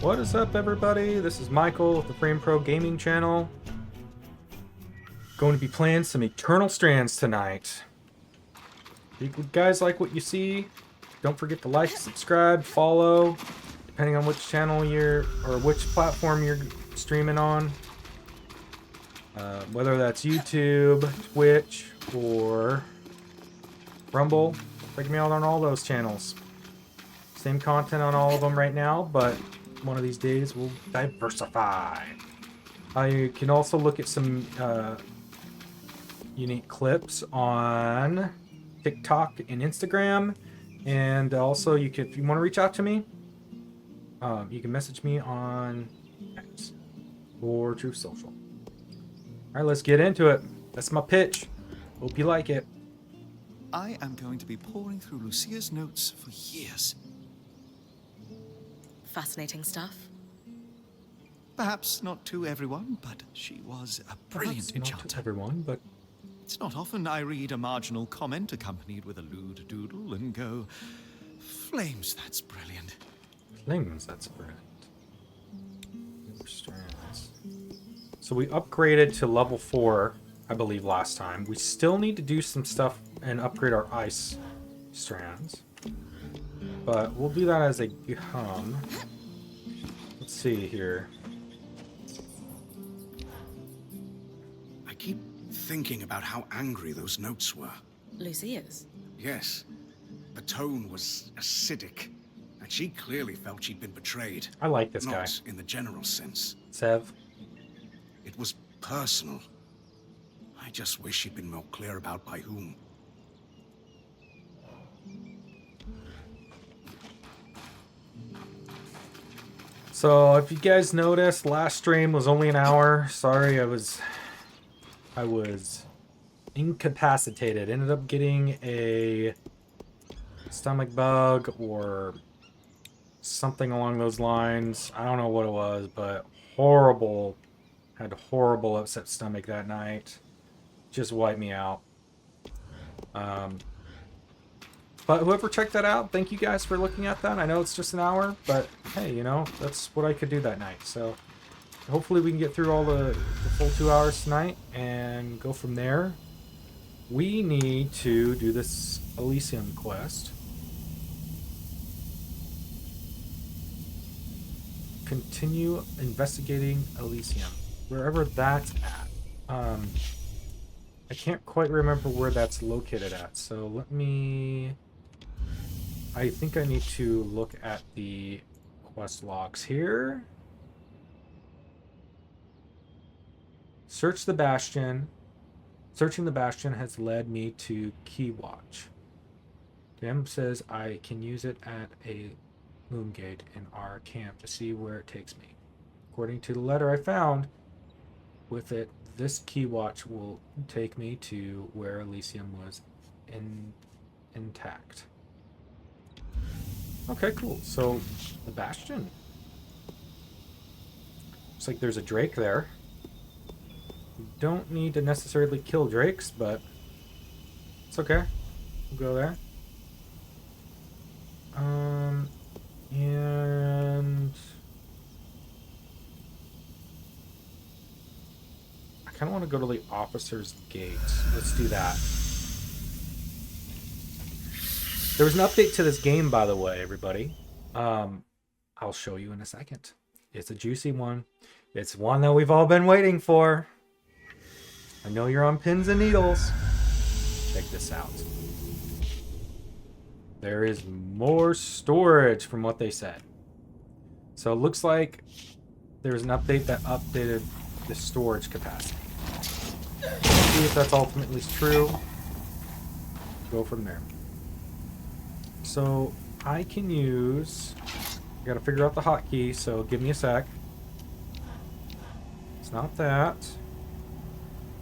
What is up, everybody? This is Michael with the Frame Pro Gaming channel. Going to be playing some Eternal Strands tonight. If you guys like what you see, don't forget to like, subscribe, follow, depending on which channel you're, or which platform you're streaming on. Whether that's YouTube, Twitch, or Rumble. Check me out on all those channels. Same content on all of them right now, but one of these days we'll diversify. You can also look at some unique clips on TikTok and Instagram, and also if you want to reach out to me, you can message me on X or Truth Social. All right, let's get into it. That's my pitch. Hope you like it. I am going to be poring through Lucia's notes for years. Fascinating stuff. Perhaps not to everyone, but she was a brilliant enchanter. Not to everyone, but It's not often I read a marginal comment accompanied with a lewd doodle and go, flames, that's brilliant. flames, that's brilliant. Strands. So we upgraded to level 4, I believe, last time. We still need to do some stuff and upgrade our ice strands. But we'll do that as they come. Let's see here. I keep thinking about how angry those notes were. Lucia's. Yes, the tone was acidic, and she clearly felt she'd been betrayed. I like this guy. Not in the general sense. Sev. It was personal. I just wish she'd been more clear about by whom. So if you guys noticed, last stream was only an hour. Sorry, I was incapacitated. Ended up getting a stomach bug or something along those lines. I don't know what it was, but horrible. Had a horrible upset stomach that night. Just wiped me out. But whoever checked that out, thank you guys for looking at that. I know it's just an hour, but hey, you know, that's what I could do that night. So hopefully we can get through all the full 2 hours tonight and go from there. We need to do this Elysium quest. Continue investigating Elysium. Wherever that's at. I can't quite remember where that's located at, so let me... I think I need to look at the quest logs here. Search the Bastion. Searching the Bastion has led me to Keywatch. DM says I can use it at a moon gate in our camp to see where it takes me. According to the letter I found with it, this Keywatch will take me to where Elysium was intact. Okay, cool. So, the Bastion. Looks like there's a Drake there. We don't need to necessarily kill Drakes, but it's okay. We'll go there. And I kind of want to go to the officer's gate. Let's do that. There was an update to this game, by the way, everybody. I'll show you in a second. It's a juicy one. It's one that we've all been waiting for. I know you're on pins and needles. Check this out. There is more storage from what they said. So it looks like there's an update that updated the storage capacity. See if that's ultimately true. Go from there. So I can use... I gotta figure out the hotkey, so give me a sec. It's not that.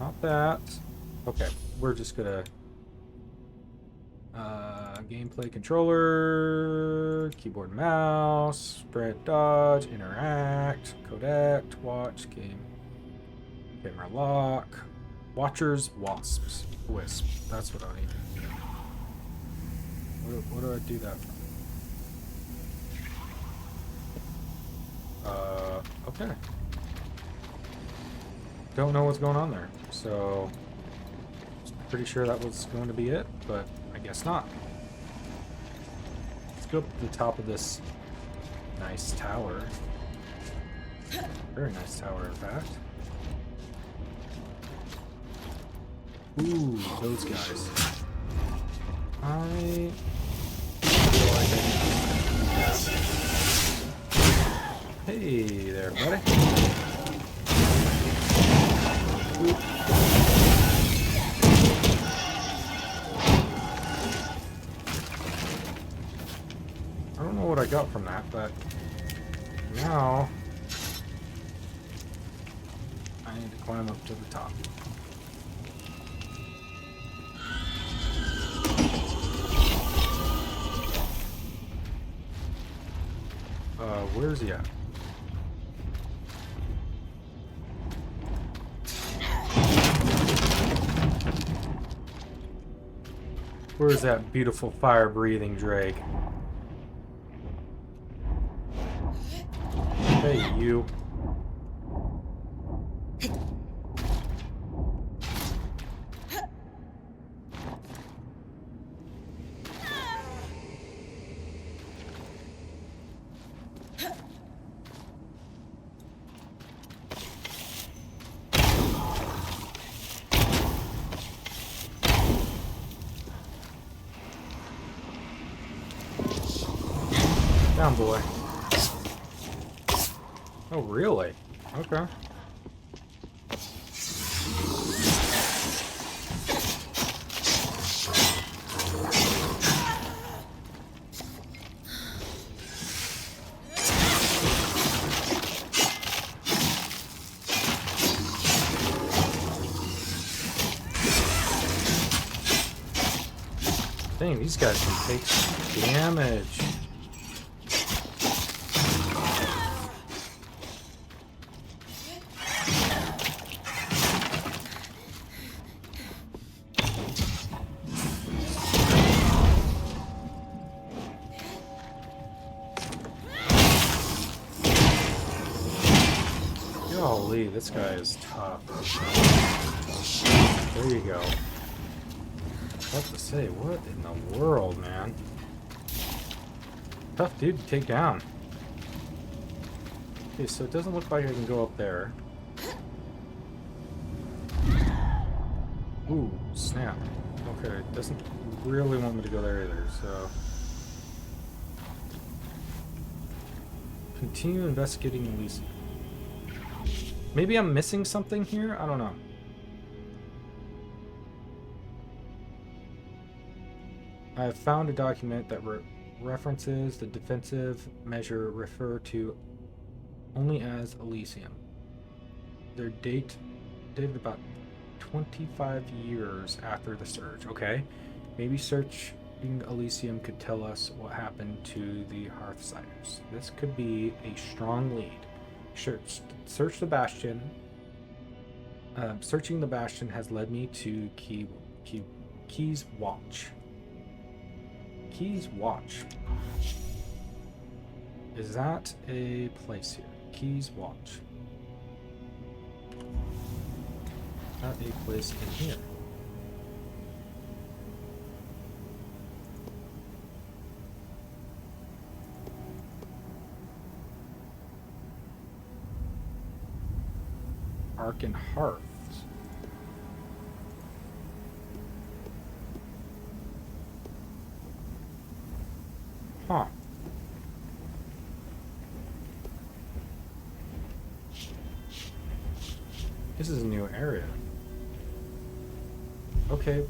Not that. Okay, we're just gonna... gameplay controller, keyboard, mouse, spread, dodge, interact, codec, watch, game, camera lock, watchers, wasps, wisp. That's what I need. What do I do that from? Okay. Don't know what's going on there, so pretty sure that was going to be it, but I guess not. Let's go up to the top of this nice tower. Very nice tower, in fact. Ooh, those guys. I feel like Hey there, buddy. Oop. I don't know what I got from that, but now I need to climb up to the top. Where's he at? Where's that beautiful fire-breathing drake? Hey, you. Down, boy. Oh, really? Okay. Dang, these guys can take some damage. Golly, this guy is tough. There you go. Tough to say, what in the world, man? Tough dude to take down. Okay, so it doesn't look like I can go up there. Ooh, snap. Okay, it doesn't really want me to go there either, so... Continue investigating Elysium. Maybe I'm missing something here? I don't know. I have found a document that references the defensive measure referred to only as Elysium. Their dated about 25 years after the surge. Okay, maybe searching Elysium could tell us what happened to the Hearthsiders. This could be a strong lead. Search the Bastion. Searching the Bastion has led me to Key's Watch. Key's Watch. Is that a place here? Key's Watch. Is that a place in here? Ark and Hearths. Huh. This is a new area. Okay,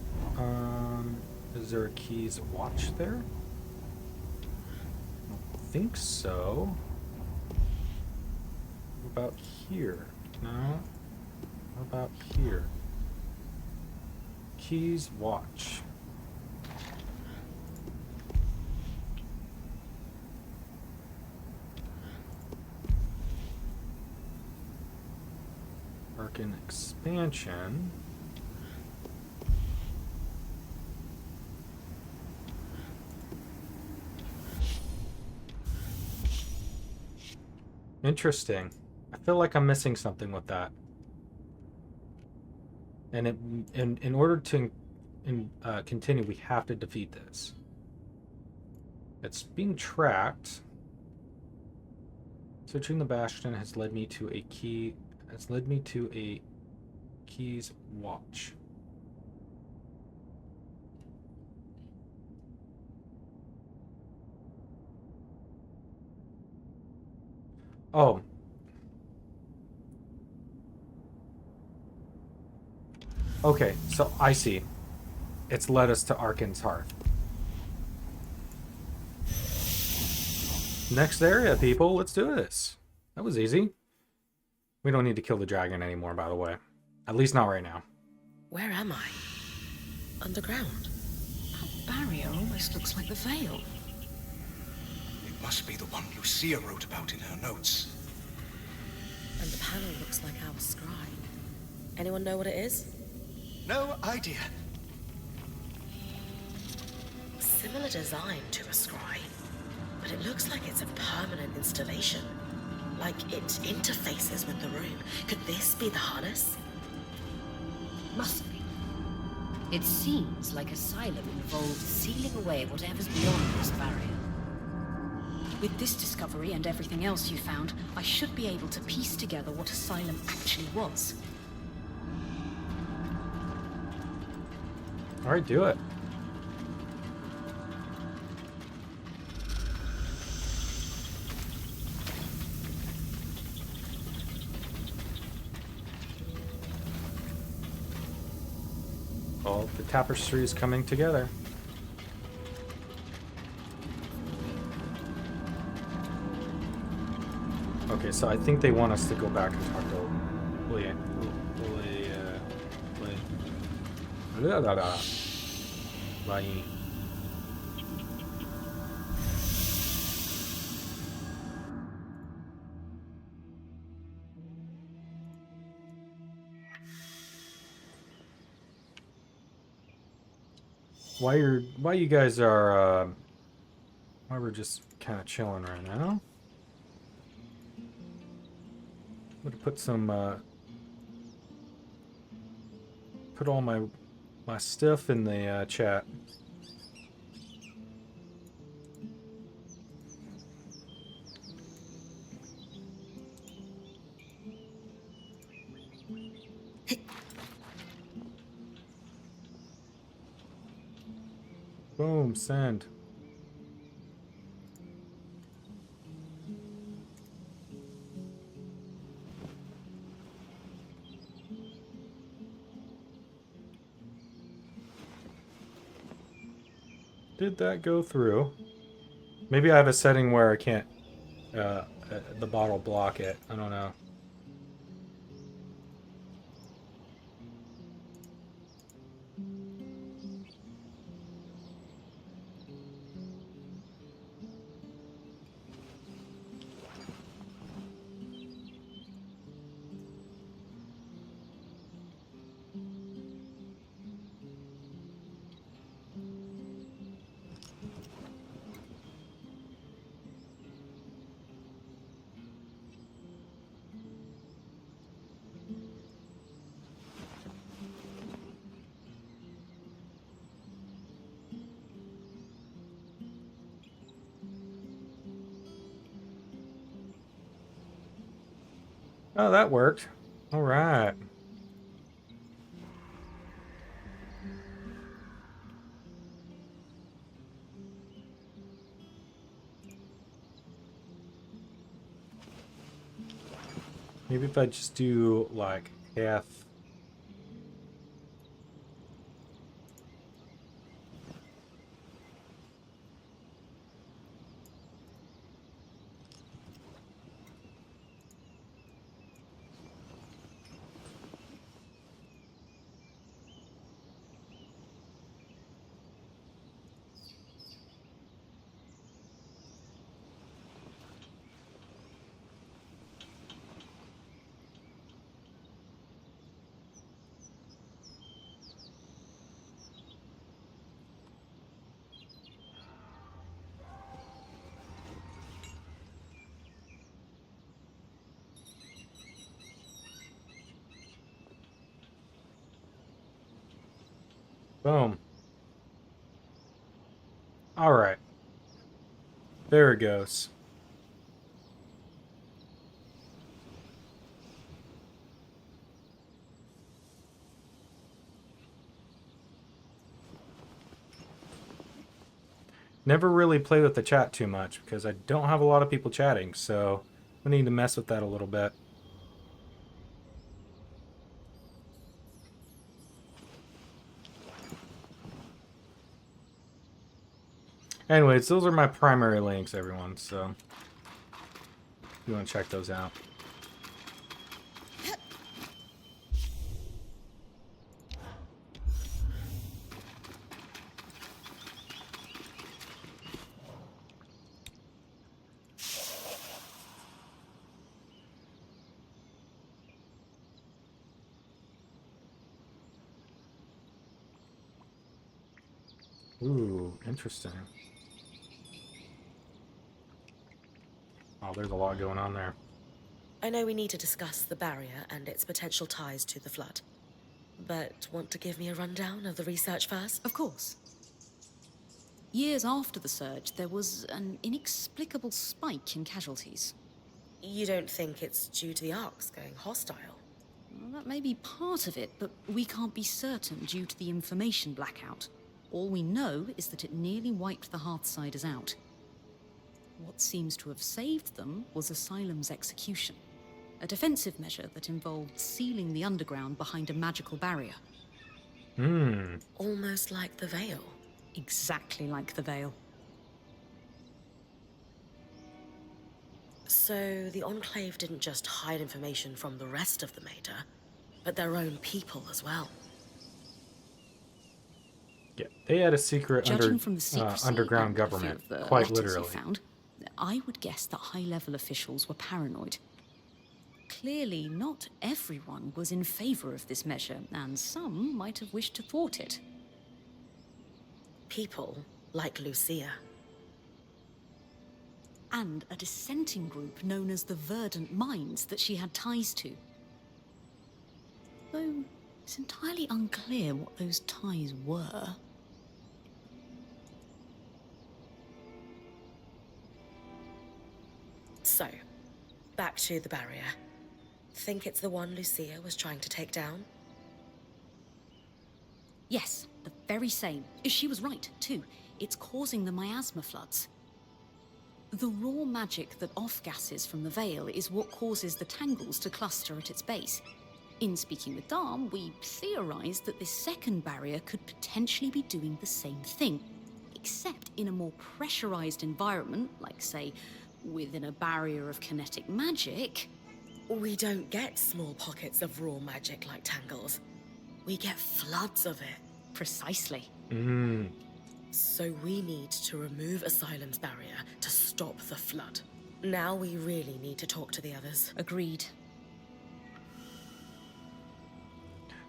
is there a Key's Watch there? I don't think so. What about here? No? What about here? Key's Watch. Arcan expansion. Interesting. I feel like I'm missing something with that. And in order to continue, we have to defeat this. It's being tracked. Searching the bastion has led me to a key. Has led me to a key's watch. Oh. Okay, so I see. It's led us to Arkan's Hearth. Next area, people. Let's do this. That was easy. We don't need to kill the dragon anymore, by the way. At least not right now. Where am I? Underground. That barrier almost looks like the veil. It must be the one Lucia wrote about in her notes. And the panel looks like our scribe. Anyone know what it is? No idea. Similar design to a scribe, but it looks like it's a permanent installation. Like it interfaces with the room. Could this be the harness? Must be. It seems like Asylum involved sealing away whatever's beyond this barrier. With this discovery and everything else you found, I should be able to piece together what Asylum actually was. Alright, do it. All the tapestry is coming together. Okay, so I think they want us to go back and talk to William. Why you guys are why we're just kind of chilling right now. I'm gonna put some put all my stuff in the chat. Boom, send. Did that go through? Maybe I have a setting where I can't the bottle block it. I don't know. Oh, that worked. All right. Maybe if I just do like half. Boom. Alright. There it goes. Never really play with the chat too much because I don't have a lot of people chatting, so I need to mess with that a little bit. Anyways, those are my primary links, everyone, so if you want to check those out. Ooh, interesting. Oh, there's a lot going on there. I know we need to discuss the barrier and its potential ties to the flood. But want to give me a rundown of the research first? Of course. Years after the surge, there was an inexplicable spike in casualties. You don't think it's due to the arcs going hostile? Well, that may be part of it, but we can't be certain due to the information blackout. All we know is that it nearly wiped the Hearthsiders out. What seems to have saved them was Asylum's execution, a defensive measure that involved sealing the underground behind a magical barrier. Almost like the Veil. Exactly like the Veil. So the Enclave didn't just hide information from the rest of the Mater, but their own people as well. Yeah, they had a secret Judging from the secrecy underground and a few government, of the quite letters you literally. found, I would guess that high-level officials were paranoid. Clearly, not everyone was in favor of this measure, and some might have wished to thwart it. People like Lucia. And a dissenting group known as the Verdant Minds that she had ties to. Though it's entirely unclear what those ties were. So, back to the barrier. Think it's the one Lucia was trying to take down? Yes, the very same. She was right, too. It's causing the miasma floods. The raw magic that off-gasses from the Veil is what causes the tangles to cluster at its base. In speaking with Darm, we theorized that this second barrier could potentially be doing the same thing, except in a more pressurized environment, like, say, within a barrier of kinetic magic. We don't get small pockets of raw magic like tangles. We get floods of it. Precisely. So we need to remove Asylum's barrier to stop the flood. Now we really need to talk to the others. Agreed.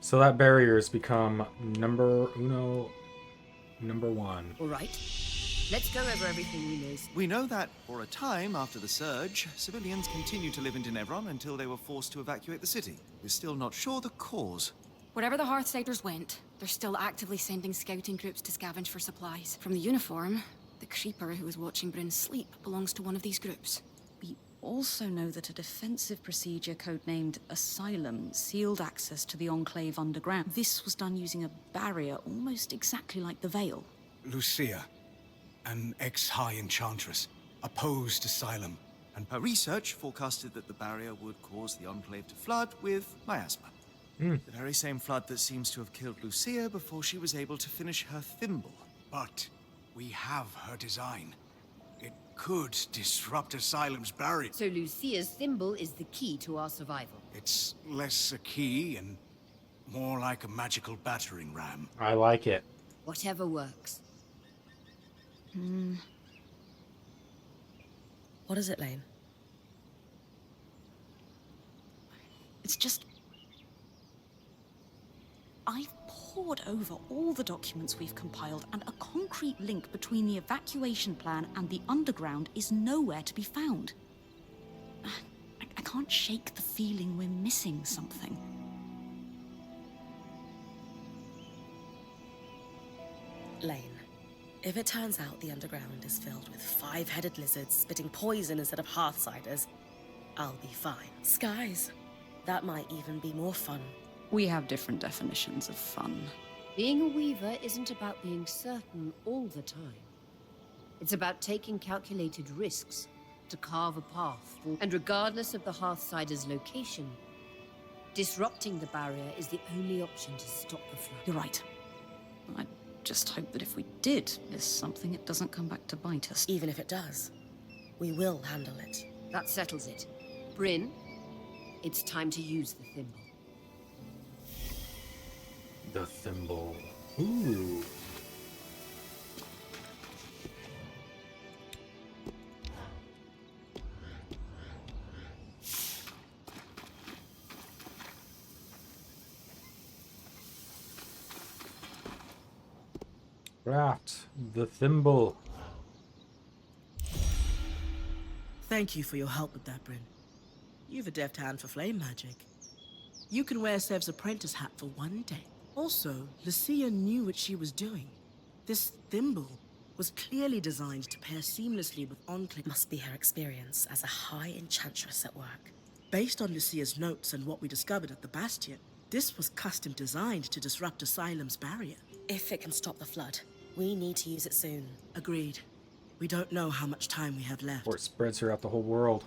So that barrier has become number one. All right. Let's go over everything we know. We know that, for a time after the surge, civilians continued to live in Tenebron until they were forced to evacuate the city. We're still not sure the cause. Wherever the Hearthsiders went, they're still actively sending scouting groups to scavenge for supplies. From the uniform, the creeper who was watching Bryn sleep belongs to one of these groups. We also know that a defensive procedure codenamed Asylum sealed access to the Enclave underground. This was done using a barrier almost exactly like the Veil. Lucia, an ex-high enchantress, opposed Asylum. And her research forecasted that the barrier would cause the Enclave to flood with miasma. The very same flood that seems to have killed Lucia before she was able to finish her thimble. But we have her design. It could disrupt Asylum's barrier. So Lucia's symbol is the key to our survival. It's less a key and more like a magical battering ram. I like it. Whatever works. What is it, Lane? It's just... I've pored over all the documents we've compiled, and a concrete link between the evacuation plan and the underground is nowhere to be found. I can't shake the feeling we're missing something. Lane, if it turns out the underground is filled with 5-headed lizards spitting poison instead of hearthsiders, I'll be fine. Skies, that might even be more fun. We have different definitions of fun. Being a weaver isn't about being certain all the time. It's about taking calculated risks to carve a path. And regardless of the Hearthsider's location, disrupting the barrier is the only option to stop the flood. You're right. I just hope that if we did miss something, it doesn't come back to bite us. Even if it does, we will handle it. That settles it. Bryn, it's time to use the thimble. The thimble. Ooh. Right, the thimble. Thank you for your help with that, Bryn. You've a deft hand for flame magic. You can wear Sev's apprentice hat for one day. Also, Lucia knew what she was doing. This thimble was clearly designed to pair seamlessly with Enclave. Must be her experience as a high enchantress at work. Based on Lucia's notes and what we discovered at the Bastion, this was custom designed to disrupt Asylum's barrier. If it can stop the flood, we need to use it soon. Agreed. We don't know how much time we have left. Or it spreads throughout the whole world.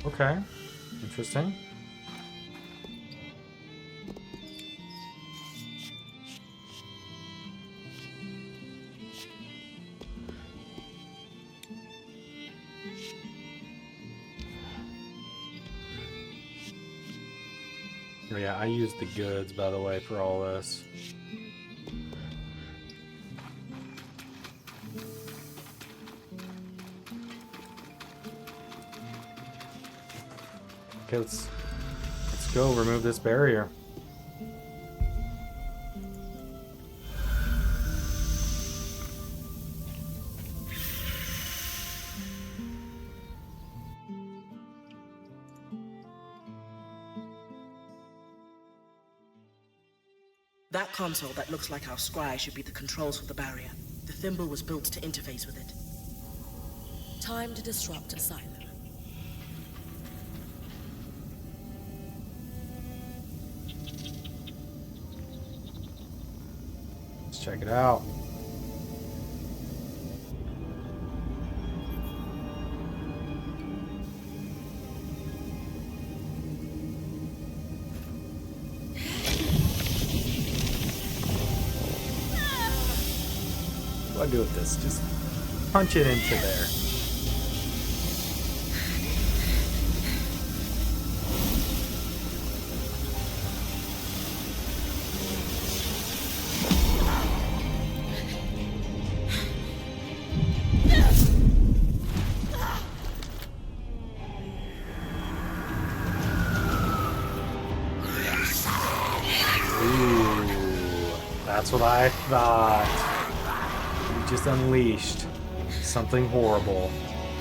Okay, interesting. Oh yeah, I used the goods, by the way, for all this. Okay, let's go remove this barrier. That console that looks like our scry should be the controls for the barrier. The thimble was built to interface with it. Time to disrupt Asylum. Let's check it out. What do I do with this? Just punch it into there. That's what I thought. We just unleashed something horrible.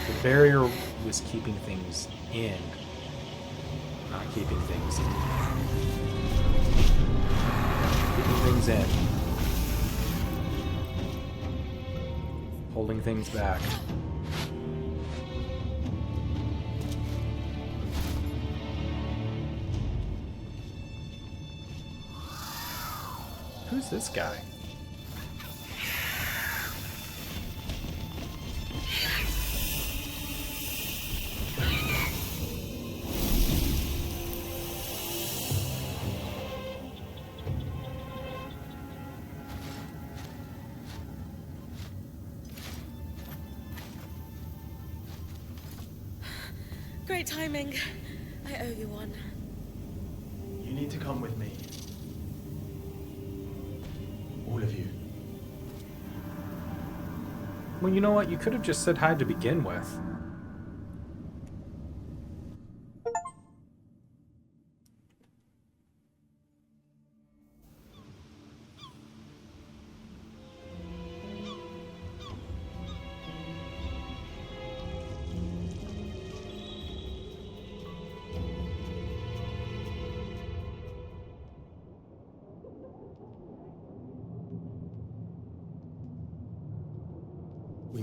The barrier was keeping things in, not keeping things in. Keeping things in. Holding things back. Who's this guy? Great timing. I owe you one. You need to come with me. All of you. Well, you know what? You could have just said hi to begin with.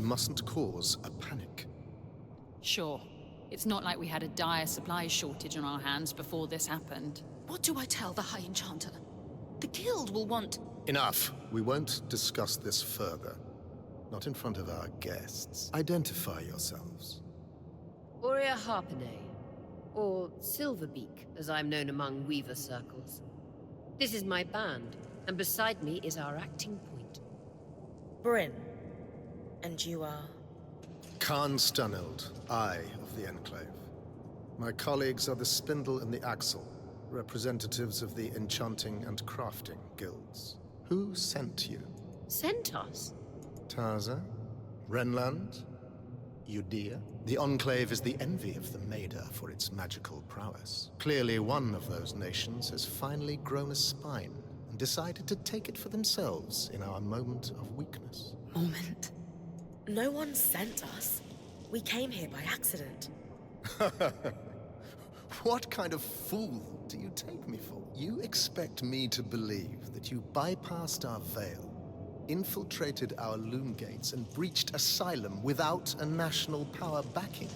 mustn't cause a panic. Sure. It's not like we had a dire supplies shortage on our hands before this happened. What do I tell the High Enchanter? The Guild will want... Enough. We won't discuss this further. Not in front of our guests. Identify yourselves. Aurea Harpenay, or Silverbeak, as I'm known among Weaver circles. This is my band, and beside me is our acting point. Bryn. And you are? Khan Stunild, Eye of the Enclave. My colleagues are the Spindle and the Axle, representatives of the Enchanting and Crafting Guilds. Who sent you? Sent us? Taza? Renland? Udea? The Enclave is the envy of the Maida for its magical prowess. Clearly one of those nations has finally grown a spine and decided to take it for themselves in our moment of weakness. Moment. No one sent us. We came here by accident. What kind of fool do you take me for? You expect me to believe that you bypassed our veil, infiltrated our loom gates, and breached Asylum without a national power backing?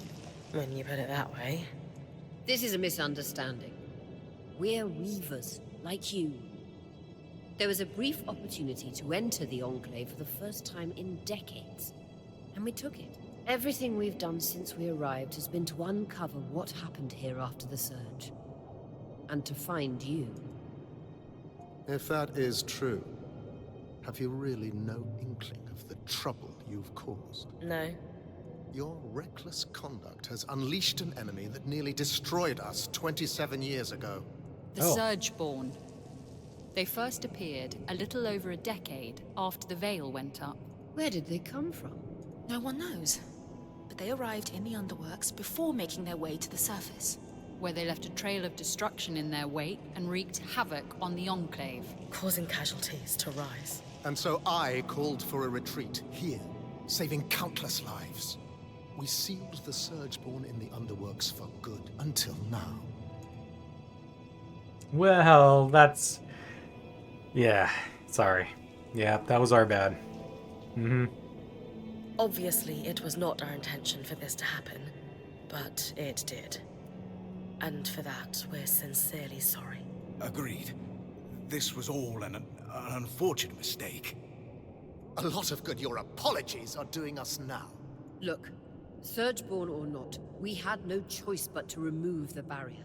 When you put it that way. This is a misunderstanding. We're Weavers, like you. There was a brief opportunity to enter the Enclave for the first time in decades, and we took it. Everything we've done since we arrived has been to uncover what happened here after the Surge. And to find you. If that is true, have you really no inkling of the trouble you've caused? No. Your reckless conduct has unleashed an enemy that nearly destroyed us 27 years ago. The Surgeborn. They first appeared a little over a decade after the Veil went up. Where did they come from? No one knows. But they arrived in the Underworks before making their way to the surface. Where they left a trail of destruction in their wake and wreaked havoc on the Enclave. Causing casualties to rise. And so I called for a retreat here, saving countless lives. We sealed the Surgeborn in the Underworks for good, until now. Well, that's... Yeah, sorry. Yeah, that was our bad. Obviously, it was not our intention for this to happen, but it did. And for that, we're sincerely sorry. Agreed. This was all an unfortunate mistake. A lot of good your apologies are doing us now. Look, Surgeborn or not, we had no choice but to remove the barrier.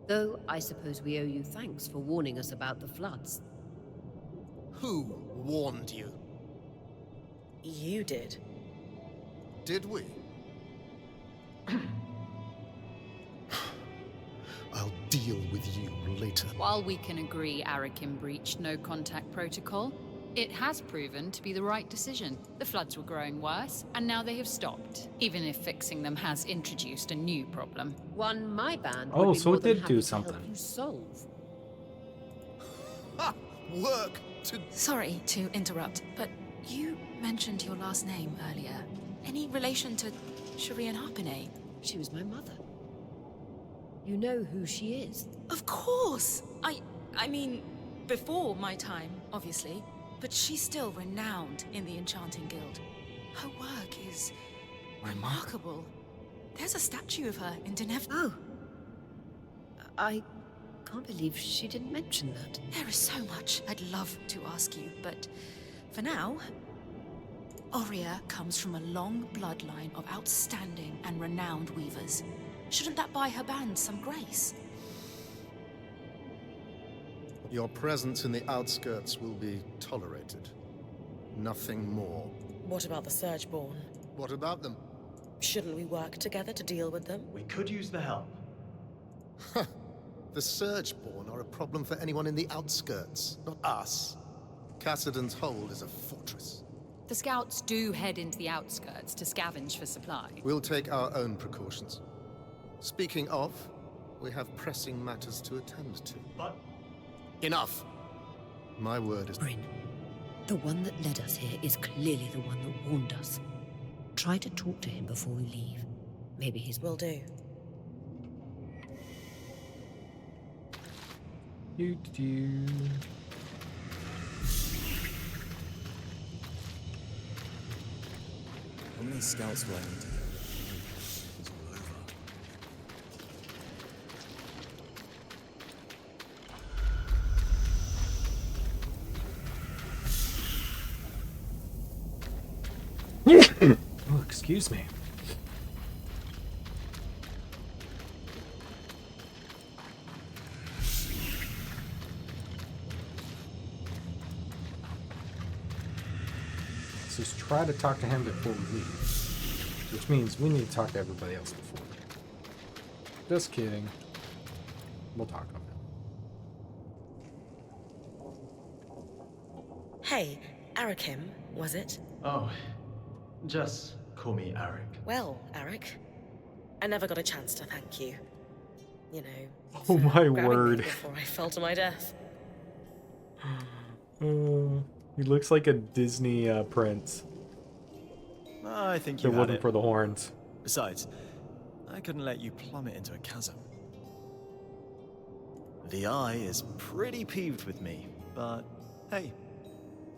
Though, I suppose we owe you thanks for warning us about the floods. Who warned you? You did. Did we? I'll deal with you later. While we can agree Arakim breached no-contact protocol, it has proven to be the right decision. The floods were growing worse, and now they have stopped, even if fixing them has introduced a new problem. One my band Oh, would be so more it than did happy do to something. help you solve. Ha! Work to... Sorry to interrupt, but you mentioned your last name earlier. Any relation to Shireen Harpenay? She was my mother. You know who she is? Of course! I mean, before my time, obviously. But she's still renowned in the Enchanting Guild. Her work is remarkable. There's a statue of her in Deneb. Oh. I can't believe she didn't mention that. There is so much I'd love to ask you, but for now, Aurea comes from a long bloodline of outstanding and renowned weavers. Shouldn't that buy her band some grace? Your presence in the outskirts will be tolerated. Nothing more. What about the Surgeborn? What about them? Shouldn't we work together to deal with them? We could use the help. The Surgeborn are a problem for anyone in the outskirts, not us. Cassidon's Hold is a fortress. The scouts do head into the outskirts to scavenge for supply. We'll take our own precautions. Speaking of, we have pressing matters to attend to. But... Enough! My word is... Bryn, the one that led us here is clearly the one that warned us. Try to talk to him before we leave. Maybe he's... Will do. many scouts do I need to get? It's all over. Oh, excuse me. Let's just try to talk to him before we leave. Which means we need to talk to everybody else before. Just kidding. We'll talk to him. Hey, Arakim, was it? Oh, just call me Arik. Well, Arik, I never got a chance to thank you. You know, Oh my grabbing me word. before I fell to my death. He looks like a Disney prince. I think If you it had wasn't it. for the horns. Besides, I couldn't let you plummet into a chasm. The Eye is pretty peeved with me, but hey,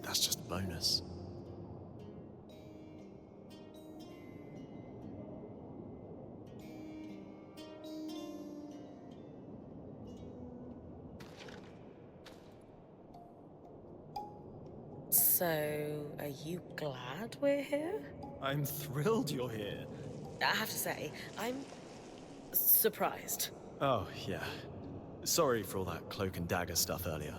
that's just a bonus. So, are you glad we're here? I'm thrilled you're here. I have to say, I'm surprised. Oh, yeah. Sorry for all that cloak and dagger stuff earlier.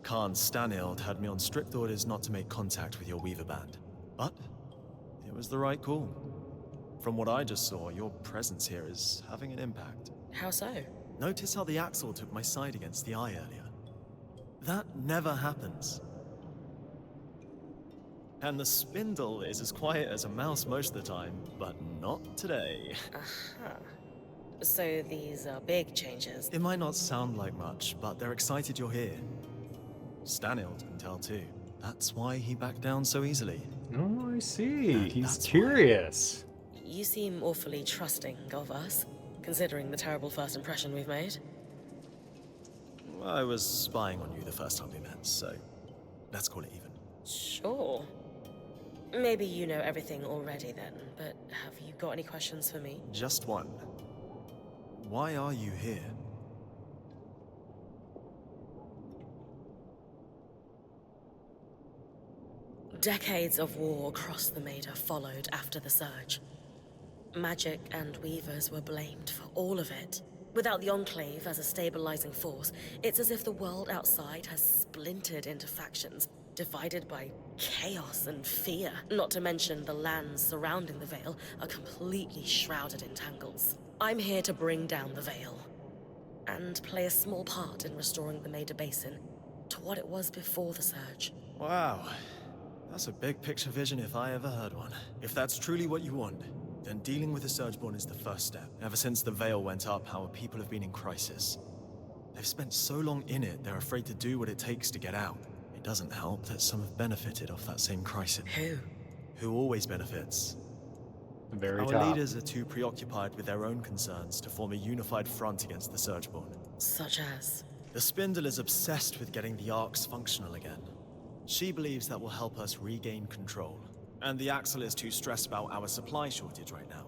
Khan Stanild had me on strict orders not to make contact with your Weaver band. But it was the right call. From what I just saw, your presence here is having an impact. How so? Notice how the Axle took my side against the Eye earlier. That never happens. And the Spindle is as quiet as a mouse most of the time, but not today. Uh-huh. So these are big changes. It might not sound like much, but they're excited you're here. Stanild can tell too. That's why he backed down so easily. Oh, I see. And He's that's curious. You seem awfully trusting of us, considering the terrible first impression we've made. I was spying on you the first time we met, so let's call it even. Sure. Maybe you know everything already then, but have you got any questions for me? Just one. Why are you here? Decades of war across the Maida followed after the Surge. Magic and Weavers were blamed for all of it. Without the Enclave as a stabilizing force, it's as if the world outside has splintered into factions, divided by chaos and fear. Not to mention the lands surrounding the Veil are completely shrouded in tangles. I'm here to bring down the Veil, and play a small part in restoring the Maida Basin to what it was before the Surge. Wow. That's a big picture vision if I ever heard one. If that's truly what you want, then dealing with the Surgeborn is the first step. Ever since the Veil went up, our people have been in crisis. They've spent so long in it, they're afraid to do what it takes to get out. It doesn't help that some have benefited off that same crisis. Who? Who always benefits. The very Our top. leaders are too preoccupied with their own concerns to form a unified front against the Surgeborn. Such as? The Spindle is obsessed with getting the Arcs functional again. She believes that will help us regain control. And the Axle is too stressed about our supply shortage right now.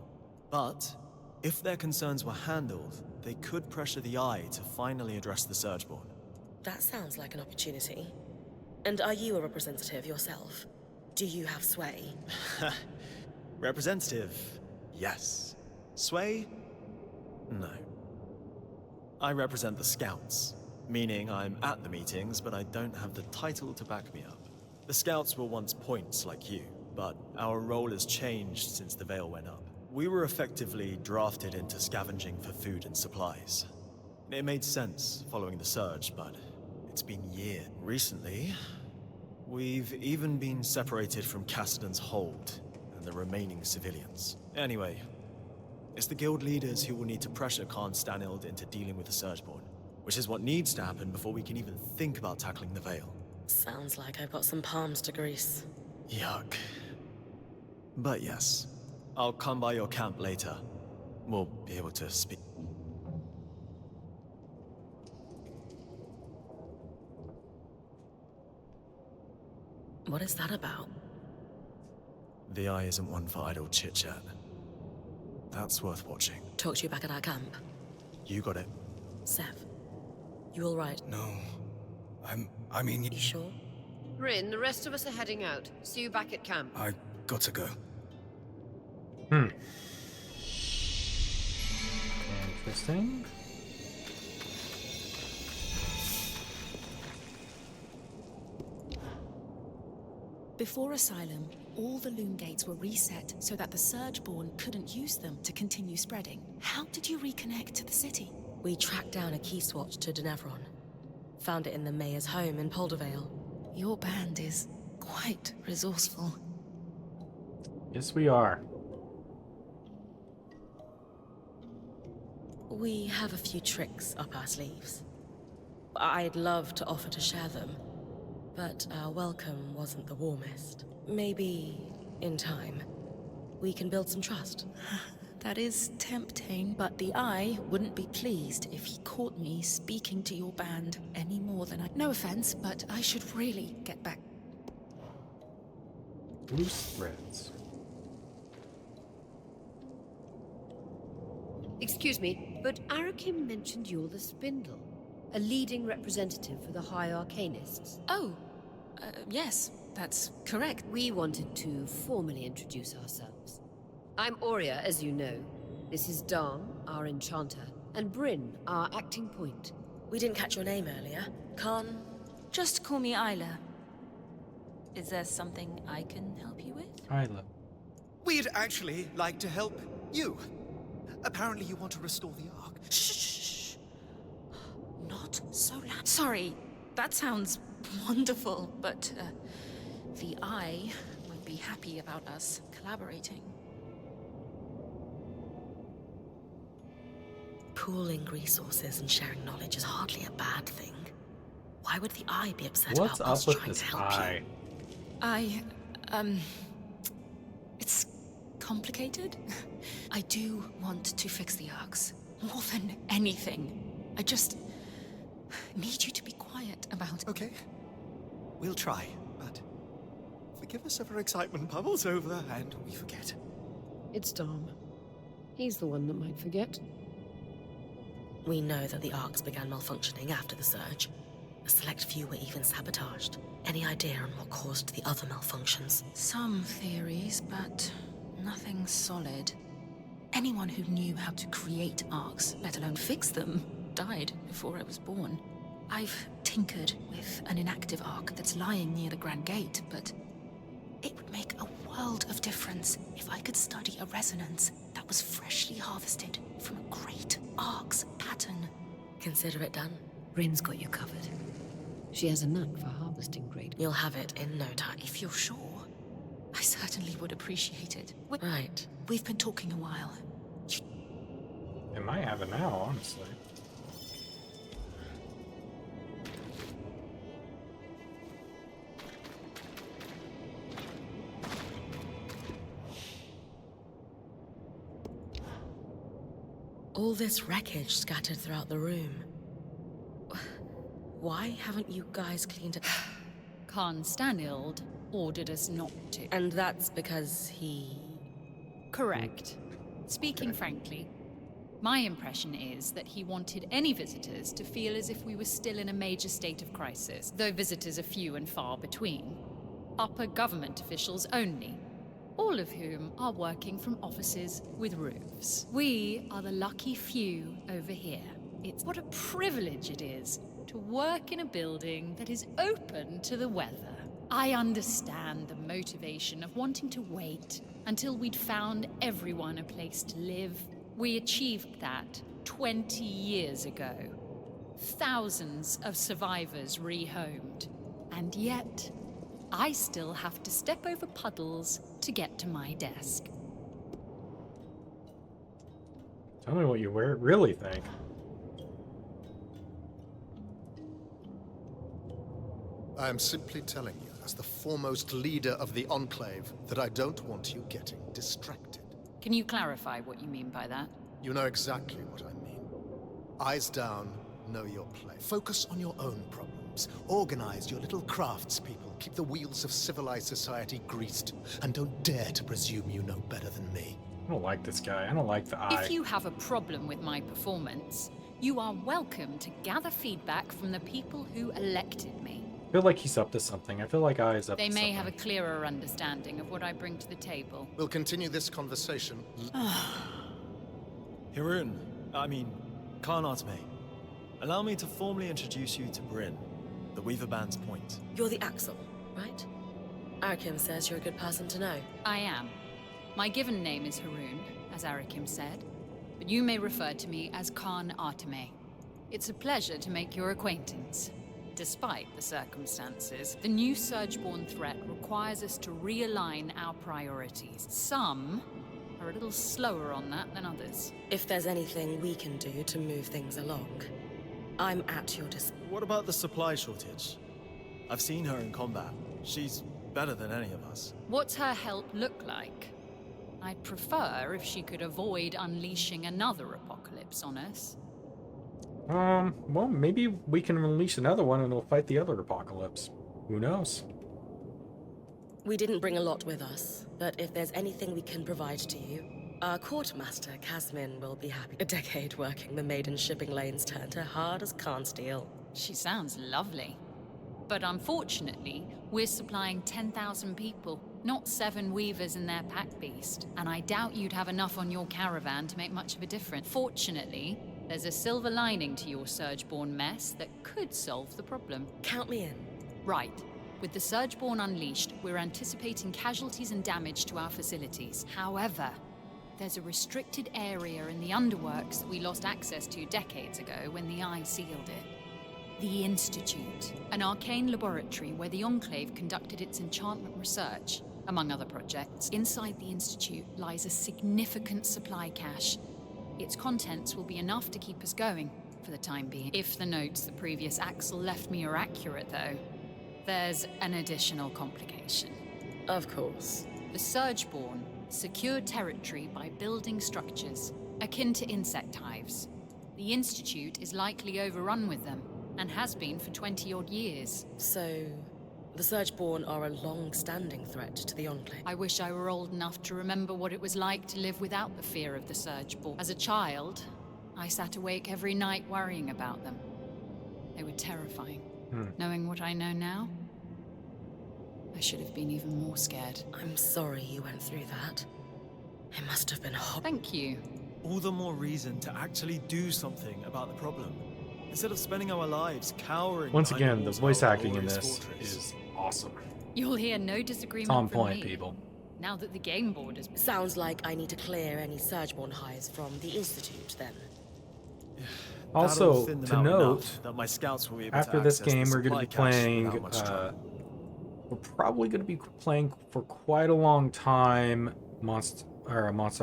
But if their concerns were handled, they could pressure the Eye to finally address the Surgeborn. That sounds like an opportunity. And are you a representative yourself? Do you have sway? Representative, yes. Sway? No. I represent the Scouts, meaning I'm at the meetings, but I don't have the title to back me up. The Scouts were once points like you, but our role has changed since the Veil went up. We were effectively drafted into scavenging for food and supplies. It made sense following the Surge, but it's been years. Recently, we've even been separated from Cassidon's hold and the remaining civilians. Anyway, it's the guild leaders who will need to pressure Khan Stanild into dealing with the Surgeborn, which is what needs to happen before we can even think about tackling the Veil. Sounds like I've got some palms to grease. Yuck. But yes, I'll come by your camp later. We'll be able to speak. What is that about? The Eye isn't one for idle chit-chat. That's worth watching. Talk to you back at our camp. You got it. Sev, you all right? No. I mean... You sure? Bryn, the rest of us are heading out. See you back at camp. I got to go. Interesting. Before Asylum, all the loom gates were reset so that the Surgeborn couldn't use them to continue spreading. How did you reconnect to the city? We tracked down a key swatch to Denevron. Found it in the mayor's home in Poldervale. Your band is quite resourceful. Yes, we are. We have a few tricks up our sleeves. I'd love to offer to share them, but our welcome wasn't the warmest. Maybe, in time, we can build some trust. That is tempting, but the Eye wouldn't be pleased if he caught me speaking to your band any more than I... No offense, but I should really get back. Loose threads. Excuse me, but Arakim mentioned you're the Spindle, a leading representative for the High Arcanists. Oh, yes, that's correct. We wanted to formally introduce ourselves. I'm Aurea, as you know. This is Darm, our enchanter, and Bryn, our acting point. We didn't catch your name earlier. Khan? Just call me Isla. Is there something I can help you with? Isla. We'd actually like to help you. Apparently you want to restore the Ark. Shh! Not so loud. Sorry, that sounds wonderful, but the Eye won't be happy about us collaborating. Pooling resources and sharing knowledge is hardly a bad thing. Why would the Eye be upset What's about up us with trying this to help eye? you? It's complicated. I do want to fix the Arks, more than anything. I just need you to be quiet about it. Okay. We'll try, but forgive us if our excitement bubbles over and we forget. It's Darm. He's the one that might forget. We know that the Arks began malfunctioning after the surge. A select few were even sabotaged. Any idea on what caused the other malfunctions? Some theories, but nothing solid. Anyone who knew how to create Arks, let alone fix them, died before I was born. I've tinkered with an inactive Ark that's lying near the Grand Gate, but it would make a world of difference if I could study a resonance that was freshly harvested from a great Ark's pattern. Consider it done. Bryn's got you covered. She has a knack for harvesting great. You'll have it in no time. If you're sure, I certainly would appreciate it. Right. We've been talking a while. It might have it now, honestly. All this wreckage scattered throughout the room. Why haven't you guys cleaned it? Khan Stanild ordered us not to. And that's because he... Correct. Speaking frankly, my impression is that he wanted any visitors to feel as if we were still in a major state of crisis, though visitors are few and far between. Upper government officials only, all of whom are working from offices with roofs. We are the lucky few over here. It's what a privilege it is to work in a building that is open to the weather. I understand the motivation of wanting to wait until we'd found everyone a place to live. We achieved that 20 years ago. Thousands of survivors rehomed. And yet, I still have to step over puddles to get to my desk. Tell me what you really think. I am simply telling you, as the foremost leader of the Enclave, that I don't want you getting distracted. Can you clarify what you mean by that? You know exactly what I mean. Eyes down, know your play. Focus on your own problems. jobs, organize your little craftspeople, keep the wheels of civilized society greased, and don't dare to presume you know better than me. I don't like this guy. I don't like the eye. If you have a problem with my performance, you are welcome to gather feedback from the people who elected me. I feel like he's up to something. I feel like Eye is up They to may something. have a clearer understanding of what I bring to the table. We'll continue this conversation. Hirun, Khan Arteme, allow me to formally introduce you to Bryn, the Weaver Band's point. You're the Axel, right? Arakim says you're a good person to know. I am. My given name is Harun, as Arakim said, but you may refer to me as Khan Arteme. It's a pleasure to make your acquaintance. Despite the circumstances, the new Surgeborn threat requires us to realign our priorities. Some are a little slower on that than others. If there's anything we can do to move things along, I'm at your disposal. What about the supply shortage? I've seen her in combat. She's better than any of us. What's her help look like? I'd prefer if she could avoid unleashing another apocalypse on us. Well, maybe we can unleash another one and it'll fight the other apocalypse. Who knows? We didn't bring a lot with us, but if there's anything we can provide to you, our quartermaster, Casmin, will be happy. A decade working the maiden shipping lanes turned her hard as can steel. She sounds lovely. But unfortunately, we're supplying 10,000 people, not 7 weavers and their pack beast. And I doubt you'd have enough on your caravan to make much of a difference. Fortunately, there's a silver lining to your Surgeborn mess that could solve the problem. Count me in. Right. With the Surgeborn unleashed, we're anticipating casualties and damage to our facilities. However, there's a restricted area in the underworks that we lost access to decades ago when the Eye sealed it. The Institute, an arcane laboratory where the Enclave conducted its enchantment research, among other projects. Inside the Institute lies a significant supply cache. Its contents will be enough to keep us going for the time being. If the notes the previous Axel left me are accurate, though, there's an additional complication. Of course. The Surgeborn secured territory by building structures akin to insect hives. The Institute is likely overrun with them, and has been for 20-odd years. So, the Surgeborn are a long-standing threat to the Enclave. I wish I were old enough to remember what it was like to live without the fear of the Surgeborn. As a child, I sat awake every night worrying about them. They were terrifying. Knowing what I know now, I should have been even more scared. I'm sorry you went through that. It must have been horrible. Thank you. All the more reason to actually do something about the problem. Instead of spending our lives cowering. Once behind again, the walls of voice our acting in glorious this fortress. is awesome. You'll hear no disagreement It's on from point, me. people. Now that the game board has been... Sounds like I need to clear any Surgeborn hives from the Institute, then. Also, That'll thin them to out note, enough that my scouts will be able after to this access game, the we're going to supply be cache playing. without much trouble. We're probably going to be playing for quite a long time. Monster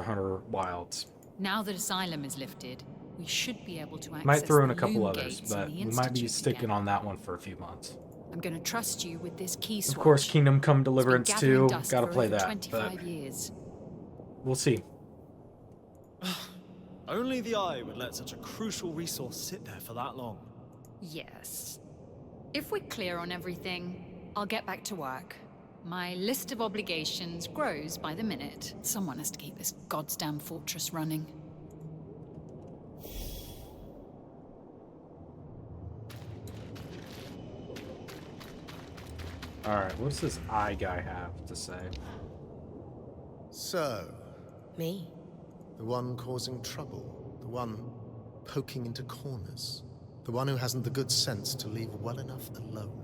Hunter Wilds. Now that Asylum is lifted, we should be able to access Might throw in the a couple loom others, gates in but the we might be Institute sticking again. on that one for a few months. I'm going to trust you with this key Of swatch. course, Kingdom Come It's been Deliverance gathering 2. dust Gotta for play over that, 25 but years. we'll see. Only the Eye would let such a crucial resource sit there for that long. Yes. If we're clear on everything, I'll get back to work. My list of obligations grows by the minute. Someone has to keep this goddamn fortress running. Alright, what's this eye guy have to say? So, Me? the one causing trouble, the one poking into corners, the one who hasn't the good sense to leave well enough alone.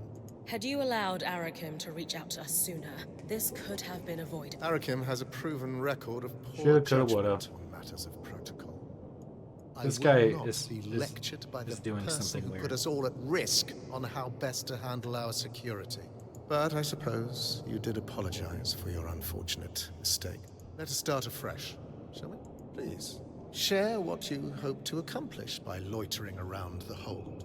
Had you allowed Arakim to reach out to us sooner, this could have been avoided. Arakim has a proven record of poor Shoulda, coulda, judgment woulda. on matters of protocol. This I guy will not is- be is- lectured by is the doing person something who weird. put us all at risk on how best to handle our security. But I suppose you did apologize for your unfortunate mistake. Let us start afresh, shall we? Please, share what you hope to accomplish by loitering around the hold.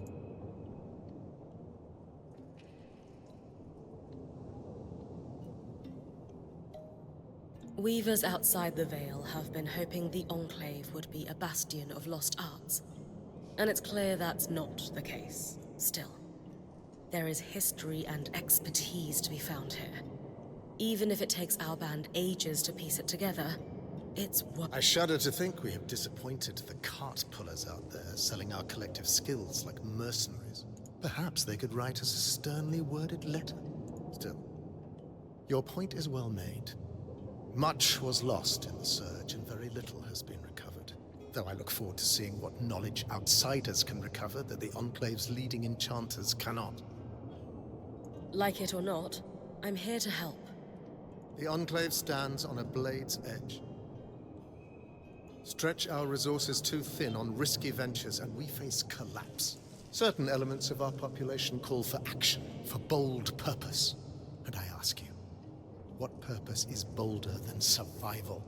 Weavers outside the Veil have been hoping the Enclave would be a bastion of lost arts. And it's clear that's not the case, still. There is history and expertise to be found here. Even if it takes our band ages to piece it together, it's what... I shudder to think we have disappointed the cart pullers out there, selling our collective skills like mercenaries. Perhaps they could write us a sternly worded letter. Still, your point is well made. Much was lost in the surge, and very little has been recovered. Though I look forward to seeing what knowledge outsiders can recover that the Enclave's leading enchanters cannot. Like it or not, I'm here to help. The Enclave stands on a blade's edge. Stretch our resources too thin on risky ventures, and we face collapse. Certain elements of our population call for action, for bold purpose. And I ask you, what purpose is bolder than survival?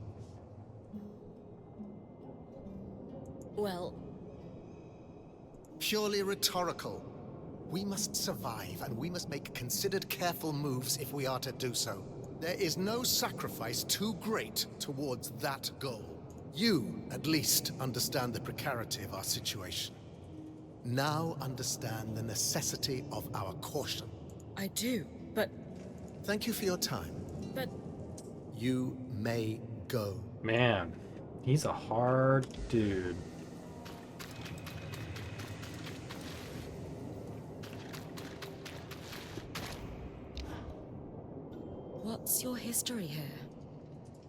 Well... Purely rhetorical. We must survive, and we must make considered, careful moves if we are to do so. There is no sacrifice too great towards that goal. You, at least, understand the precarity of our situation. Now understand the necessity of our caution. I do, but... Thank you for your time. But... You may go. Man, he's a hard dude. What's your history here?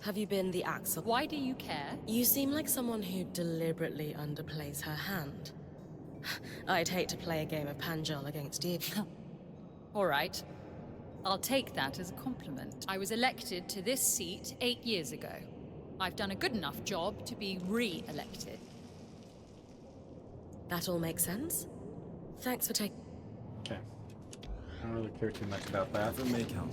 Have you been the Axel? Why do you care? You seem like someone who deliberately underplays her hand. I'd hate to play a game of Panjal against you. All right. I'll take that as a compliment. I was elected to this seat 8 years ago. I've done a good enough job to be re-elected. That all makes sense? Thanks for taking... Okay. I don't really care too much about that. Whatever may come.